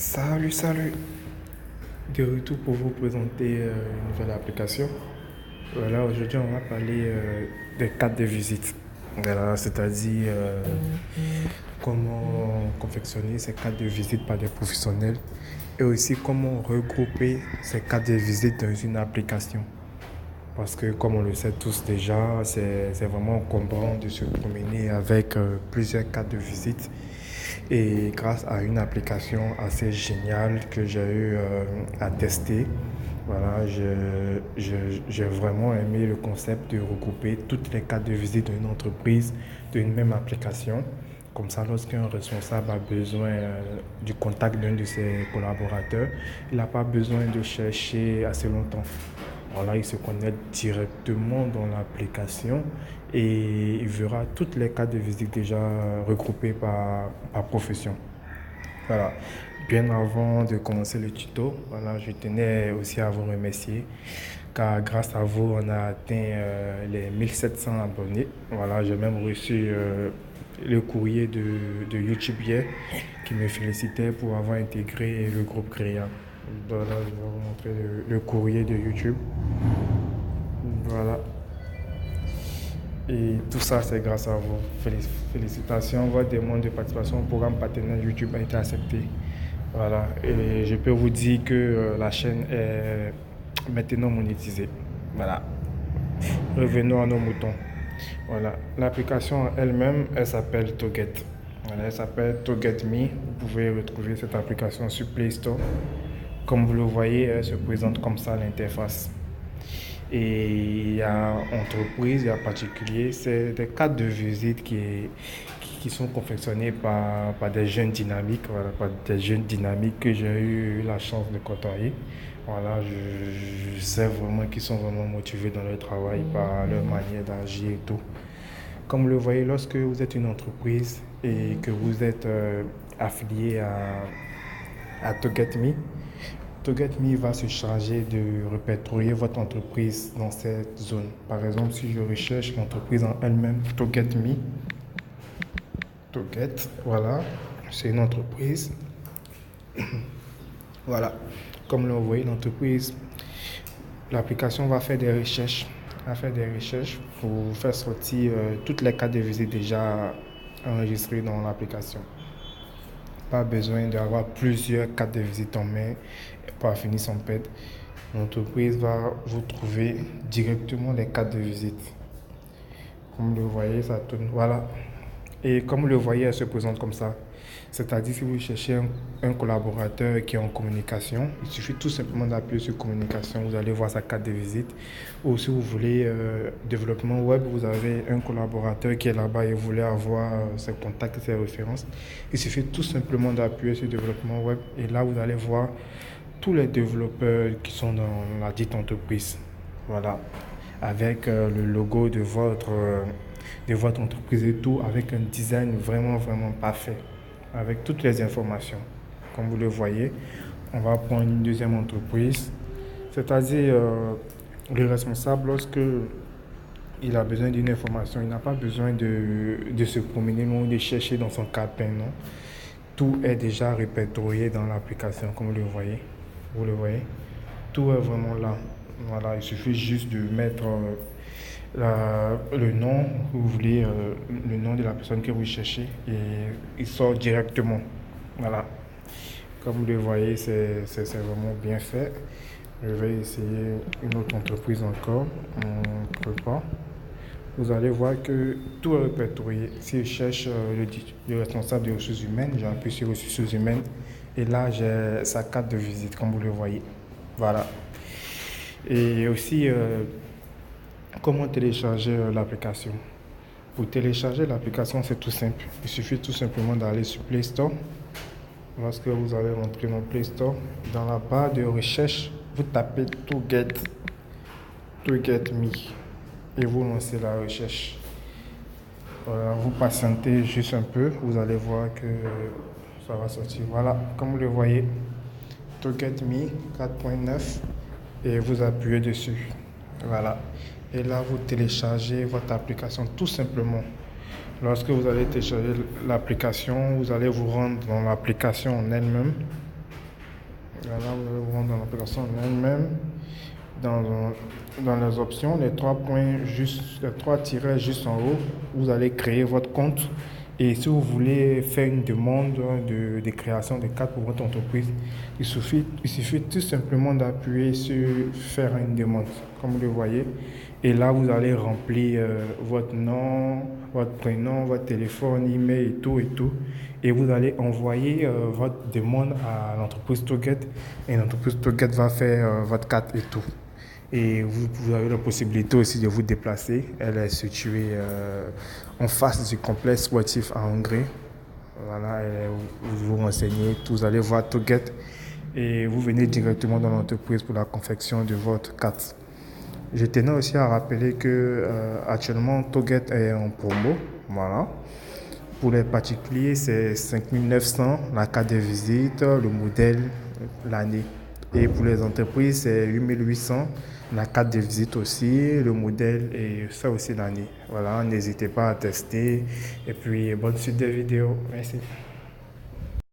Salut, salut. De retour pour vous présenter une nouvelle application. Voilà, aujourd'hui on va parler des cartes de visite. Voilà, c'est-à-dire comment confectionner ces cartes de visite par des professionnels et aussi comment regrouper ces cartes de visite dans une application. Parce que comme on le sait tous déjà, c'est vraiment encombrant de se promener avec plusieurs cartes de visite. Et grâce à une application assez géniale que j'ai eu à tester, voilà, j'ai vraiment aimé le concept de regrouper toutes les cartes de visite d'une entreprise d'une même application. Comme ça, lorsqu'un responsable a besoin du contact d'un de ses collaborateurs, il n'a pas besoin de chercher assez longtemps. Voilà, il se connecte directement dans l'application et il verra toutes les cartes de visite déjà regroupées par profession. Voilà. Bien avant de commencer le tuto, voilà, je tenais aussi à vous remercier car grâce à vous, on a atteint les 1700 abonnés. Voilà, j'ai même reçu le courrier de YouTube hier qui me félicitait pour avoir intégré le groupe Créa. Voilà, je vais vous montrer le courrier de YouTube. Voilà. Et tout ça, c'est grâce à vous. Félicitations. Votre demande de participation au programme partenaire YouTube a été acceptée. Voilà. Et je peux vous dire que la chaîne est maintenant monétisée. Voilà. Revenons à nos moutons. Voilà. L'application elle-même, elle s'appelle Toget. Voilà, elle s'appelle Toget Me. Vous pouvez retrouver cette application sur Play Store. Comme vous le voyez, elle se présente comme ça l'interface. Et il y a entreprise, il y a particulier, c'est des cartes de visite qui sont confectionnées par des jeunes dynamiques, voilà, par des jeunes dynamiques que j'ai eu la chance de côtoyer. Voilà, je sais vraiment qu'ils sont vraiment motivés dans leur travail, par leur manière d'agir et tout. Comme vous le voyez, lorsque vous êtes une entreprise et que vous êtes affilié à TogetMe, TogetMe va se charger de répertorier votre entreprise dans cette zone. Par exemple, si je recherche l'entreprise en elle-même, TogetMe, Toget, voilà, c'est une entreprise. Voilà, comme vous voyez, l'entreprise, l'application va faire des recherches pour vous faire sortir toutes les cartes de visite déjà enregistrées dans l'application. Pas besoin d'avoir plusieurs cartes de visite en main pour finir son pet. L'entreprise va vous trouver directement les cartes de visite. Comme vous le voyez, ça tourne. Voilà. Et comme vous le voyez, elle se présente comme ça. C'est-à-dire, si vous cherchez un collaborateur qui est en communication, il suffit tout simplement d'appuyer sur communication, vous allez voir sa carte de visite. Ou si vous voulez développement web, vous avez un collaborateur qui est là-bas et vous voulez avoir ses contacts, ses références. Il suffit tout simplement d'appuyer sur développement web et là, vous allez voir tous les développeurs qui sont dans la dite entreprise. Voilà. Avec le logo de votre entreprise et tout, avec un design vraiment, vraiment parfait, avec toutes les informations. Comme vous le voyez, on va prendre une deuxième entreprise, c'est-à-dire le responsable, lorsque il a besoin d'une information, il n'a pas besoin de se promener ou de chercher dans son calepin, non. Tout est déjà répertorié dans l'application, comme vous le voyez. Vous le voyez, tout est vraiment là. Voilà, il suffit juste de mettre le nom que vous voulez, le nom de la personne que vous cherchez et il sort directement. Voilà. Comme vous le voyez, c'est vraiment bien fait. Je vais essayer une autre entreprise encore. On ne peut pas. Vous allez voir que tout est répertorié. Si je cherche le responsable des ressources humaines, j'appuie sur ressources humaines et là j'ai sa carte de visite, comme vous le voyez. Voilà. Et aussi, comment télécharger l'application? Pour télécharger l'application, c'est tout simple. Il suffit tout simplement d'aller sur Play Store. Lorsque vous allez rentrer dans Play Store, dans la barre de recherche, vous tapez To Get Me et vous lancez la recherche. Voilà, vous patientez juste un peu, vous allez voir que ça va sortir. Voilà, comme vous le voyez, To Get Me 4.9 et vous appuyez dessus. Voilà. Et là, vous téléchargez votre application tout simplement. Lorsque vous allez télécharger l'application, vous allez vous rendre dans l'application en elle-même. Voilà, vous allez vous rendre dans l'application elle-même. Dans, dans les options, les trois points juste, les trois tirets juste en haut, vous allez créer votre compte. Et si vous voulez faire une demande de création de carte pour votre entreprise, il suffit tout simplement d'appuyer sur faire une demande, comme vous le voyez. Et là, vous allez remplir votre nom, votre prénom, votre téléphone, email et tout et tout. Et vous allez envoyer votre demande à l'entreprise Toget. Et l'entreprise Toget va faire votre carte et tout. Et vous avez la possibilité aussi de vous déplacer. Elle est située en face du complexe sportif à Hongrie. Voilà, vous vous renseignez, vous allez voir Toget et vous venez directement dans l'entreprise pour la confection de votre carte. Je tenais aussi à rappeler que actuellement Toget est en promo. Voilà. Pour les particuliers, c'est 5 900 la carte de visite, le modèle, l'année. Et pour les entreprises, c'est 8 800 la carte de visite aussi, le modèle et ça aussi l'année. Voilà, n'hésitez pas à tester. Et puis, bonne suite des vidéos. Merci.